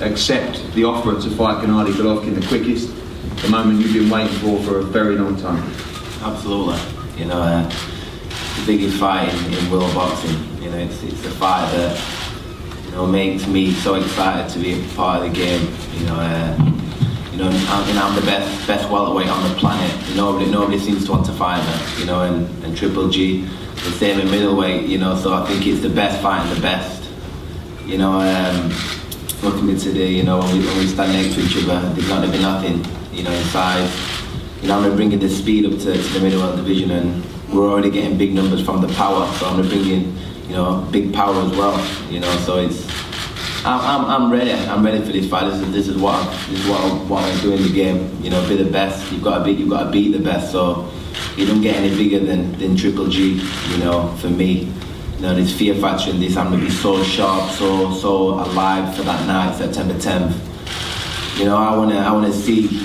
accept the offer to fight Gennady Golovkin the quickest, the moment you've been waiting for a very long time? Absolutely. You know, the biggest fight in world boxing. You know, it's the fight that, you know, makes me so excited to be a part of the game. You know, I'm the best welterweight on the planet. Nobody seems to want to fight me. You know, and Triple G, the same in middleweight. You know, so I think it's the best fighting the best. You know, looking at today, you know, when we stand next to each other, there's not going to be nothing. You know, in size. You know, I'm going to bring in the speed up to the middleweight division, and we're already getting big numbers from the power. So I'm going to bring in, you know, big power as well. You know, so it's. I'm ready. I'm ready for this fight. This is what I want to do in the game. You know, be the best. You've got to beat the best. So you don't get any bigger than Triple G. You know, for me, you know, this fear factor in this. I'm gonna be so sharp, so alive for that night, September 10th. You know, I wanna see.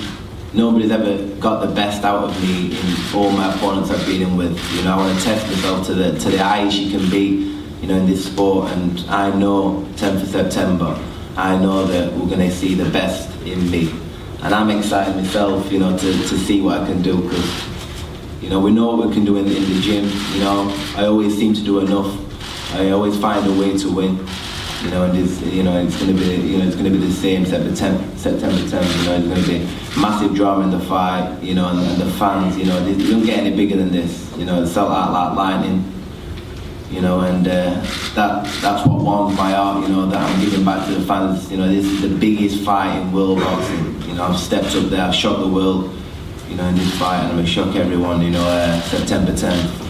Nobody's ever got the best out of me in all my opponents I've been in with. You know, I want to test myself to the highest you can be. You know, in this sport, and I know 10th of September, I know that we're going to see the best in me, and I'm excited myself, you know, to see what I can do, because, you know, we know what we can do in the gym. You know, I always seem to do enough. I always find a way to win. You know, and it's going to be the same September 10th. You know, it's going to be massive drama in the fight. You know, and the fans. You know, you don't get any bigger than this. You know, it's sell out like lightning. You know, and that's what warms my heart, you know, that I'm giving back to the fans. You know, this is the biggest fight in world boxing. You know, I've stepped up there, I've shocked the world, you know, in this fight, and I'm going to shock everyone, you know, September 10th.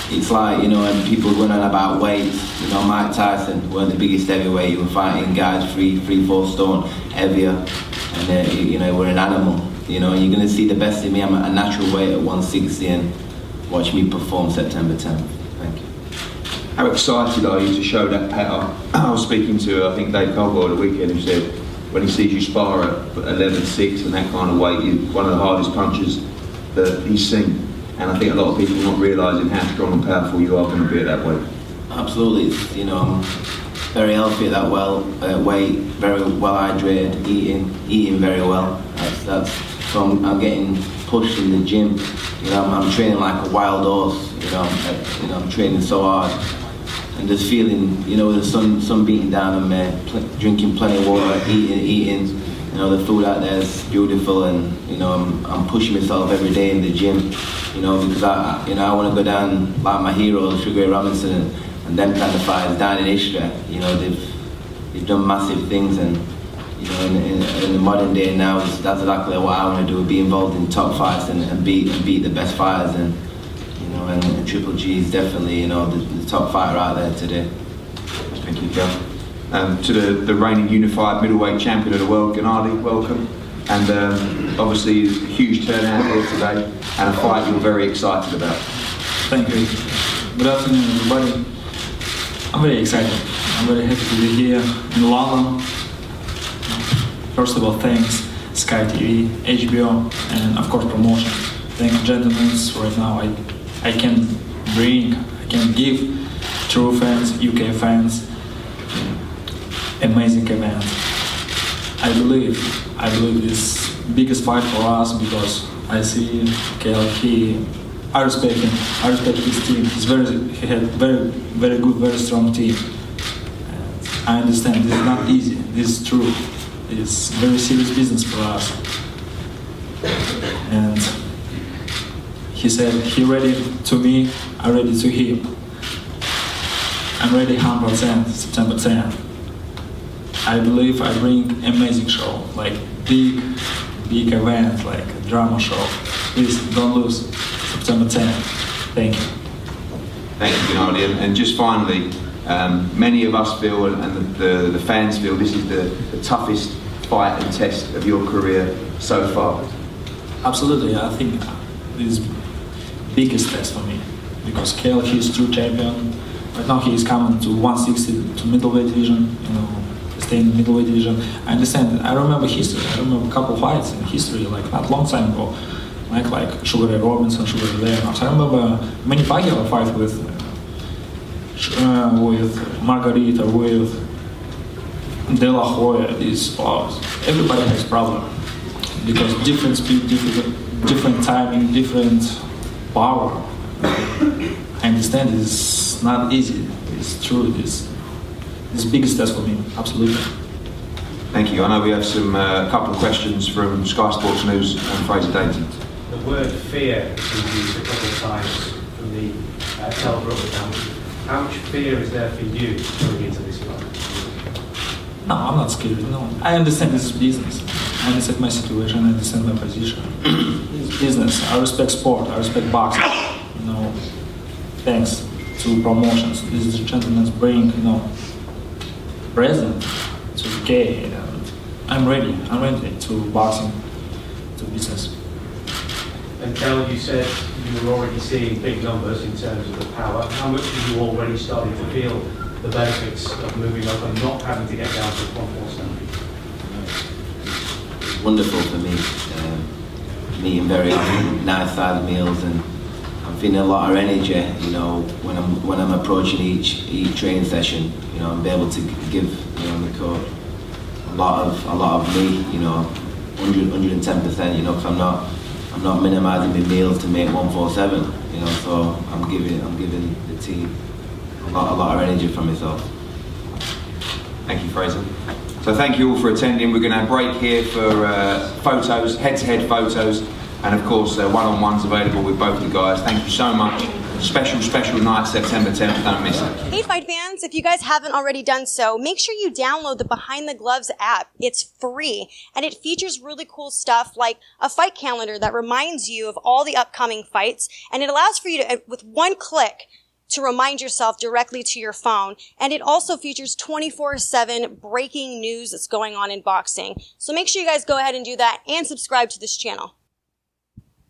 It's like, you know, and people going on about weights, you know, Mike Tyson, one of the biggest heavyweight, he was fighting guys 3-4 stone heavier, and, you know, we're an animal. You know, you're going to see the best in me. I'm a natural weight at 160, and watch me perform September 10th. Thank you. How excited are you to show that power? I was speaking to, I think, Dave Caldwell the weekend, who said when he sees you spar at 11-6 and that kind of weight, you're one of the hardest punchers that he's seen. And I think a lot of people are not realising how strong and powerful you are going to be at that weight. Absolutely. You know, I'm very healthy at that weight, very well hydrated, eating very well. So I'm getting pushed in the gym. You know, I'm training like a wild horse. You know, I'm training so hard. And just feeling, you know, with the sun beating down on me, drinking plenty of water, eating. You know, the food out there is beautiful, and, you know, I'm pushing myself every day in the gym. You know, because I want to go down like my heroes, Sugar Ray Robinson and them kind of fighters down in history. You know, they've done massive things, and, you know, in the modern day now, that's exactly what I want to do: be involved in top fights and beat the best fighters. And, you know, and Triple G is definitely, you know, the top fighter out there today. Thank you, Kell. To the reigning unified middleweight champion of the world, Gennady, welcome. And obviously a huge turnout here today, and a fight you're very excited about. Thank you. Good afternoon, everybody. I'm very excited. I'm very happy to be here in London. First of all, thanks Sky TV, HBO, and of course promotion. Thank you, gentlemen. Right now I can give true fans, UK fans, amazing event. I believe this biggest fight for us, because I see Kell. I respect him. I respect his team. He had very good, very strong team. And I understand this is not easy. This is true. It's very serious business for us. And he said he ready to me. I ready to him. I'm ready 100% September 10th. I believe I bring amazing show, like big event, like a drama show. Please don't lose September 10th. Thank you. Thank you, Gennady. And just finally, many of us feel, and the fans feel, this is the toughest fight and test of your career so far. Absolutely, I think this is biggest test for me, because Kell, he's true champion. Right now he is coming to 160 to middleweight division, you know, staying in middleweight division. I understand. I remember history. I remember a couple fights in history, like not long time ago, like Sugar Ray Robinson, Sugar Ray Leonard. I remember many fights with Margarita, with De La Hoya is flawless. Everybody has problem because different speed, different timing, different power. I understand it's not easy. It's true. This biggest test for me, absolutely. Thank you. I know we have some couple of questions from Sky Sports News and Fraser Dainton. The word fear has been used a couple of times from the Kell Brook account. How much fear is there for you going into this fight? No, I'm not scared. No, I understand this is business. I understand my situation. I understand my position. It's business. I respect sport. I respect boxing. You know, thanks to promotions, these gentlemen bring, you know, present to the game. And I'm ready. I'm ready to boxing, to business. And Kell, you said you were already seeing big numbers in terms of the power. How much are you already starting to feel the benefits of moving up and not having to get down to 147? It's wonderful for me. Eating very nice sized meals, and I'm feeling a lot of energy. You know, when I'm approaching each training session, you know, I'm able to give, you know, the coach a lot of me. You know, 110%. You know, because I'm not minimizing my meals to make 147. You know, so I'm giving the team a lot of energy from myself. Thank you, Fraser. So thank you all for attending. We're going to break here for photos, head-to-head photos, and of course one-on-ones available with both the guys. Thank you so much. Special night, September 10th. Don't miss it. Hey fight fans, if you guys haven't already done so, make sure you download the Behind the Gloves app. It's free and it features really cool stuff like a fight calendar that reminds you of all the upcoming fights, and it allows for you to, with one click, to remind yourself directly to your phone. And it also features 24/7 breaking news that's going on in boxing. So make sure you guys go ahead and do that and subscribe to this channel.